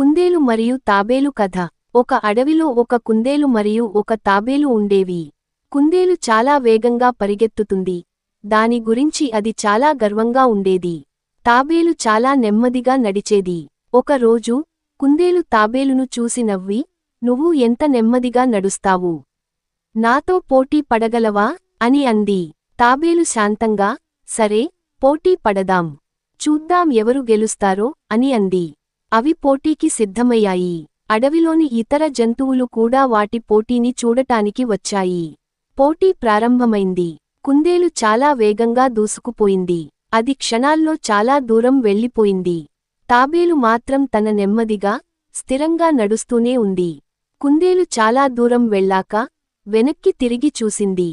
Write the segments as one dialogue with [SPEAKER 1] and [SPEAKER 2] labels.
[SPEAKER 1] కుందేలు మరియు తాబేలు కథ. ఒక అడవిలో ఒక కుందేలు మరియు ఒక తాబేలు ఉండేవి. కుందేలు చాలా వేగంగా పరిగెత్తుతుంది. దాని గురించి అది చాలా గర్వంగా ఉండేది. తాబేలు చాలా నెమ్మదిగా నడిచేది. ఒక రోజు కుందేలు తాబేలును చూసి నవ్వి, "నువ్వు ఎంత నెమ్మదిగా నడుస్తావు? నాతో పోటీ పడగలవా?" అని అంది. తాబేలు శాంతంగా, "సరే, పోటీ పడదాం. చూద్దాం ఎవరు గెలుస్తారో" అని అంది. అవి పోటీకి సిద్ధమయ్యాయి. అడవిలోని ఇతర జంతువులు కూడా వాటి పోటీని చూడటానికి వచ్చాయి. పోటీ ప్రారంభమైంది. కుందేలు చాలా వేగంగా దూసుకుపోయింది. అది క్షణాల్లో చాలా దూరం వెళ్ళిపోయింది. తాబేలు మాత్రం తన నెమ్మదిగా, స్థిరంగా నడుస్తూనే ఉంది. కుందేలు చాలా దూరం వెళ్ళాక వెనక్కి తిరిగి చూసింది.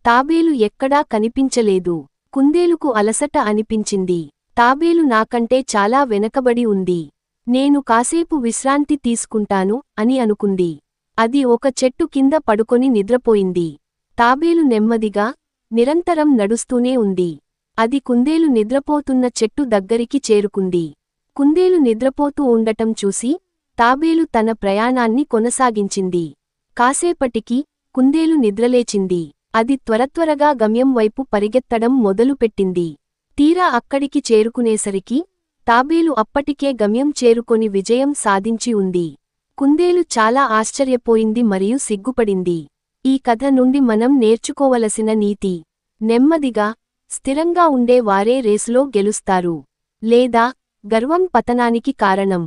[SPEAKER 1] తాబేలు ఎక్కడా కనిపించలేదు. కుందేలుకు అలసట అనిపించింది. తాబేలు నాకంటే చాలా వెనకబడి ఉంది. నేను కాసేపు విశ్రాంతి తీసుకుంటాను అని అనుకుంది. అది ఒక చెట్టు కింద పడుకొని నిద్రపోయింది. తాబేలు నెమ్మదిగా, నిరంతరం నడుస్తూనే ఉంది. అది కుందేలు నిద్రపోతున్న చెట్టు దగ్గరికి చేరుకుంది. కుందేలు నిద్రపోతూ ఉండటం చూసి తాబేలు తన ప్రయాణాన్ని కొనసాగించింది. కాసేపటికి కుందేలు నిద్రలేచింది. అది త్వరత్వరగా గమ్యం వైపు పరిగెత్తడం మొదలుపెట్టింది. తీరా అక్కడికి చేరుకునేసరికి తాబేలు అప్పటికే గమ్యం చేరుకొని విజయం సాధించి ఉంది. కుందేలు చాలా ఆశ్చర్యపోయింది మరియు సిగ్గుపడింది. ఈ కథ నుండి మనం నేర్చుకోవలసిన నీతి: నెమ్మదిగా, స్థిరంగా ఉండే వారే రేసులో గెలుస్తారు. లేదా గర్వం పతనానికి కారణం.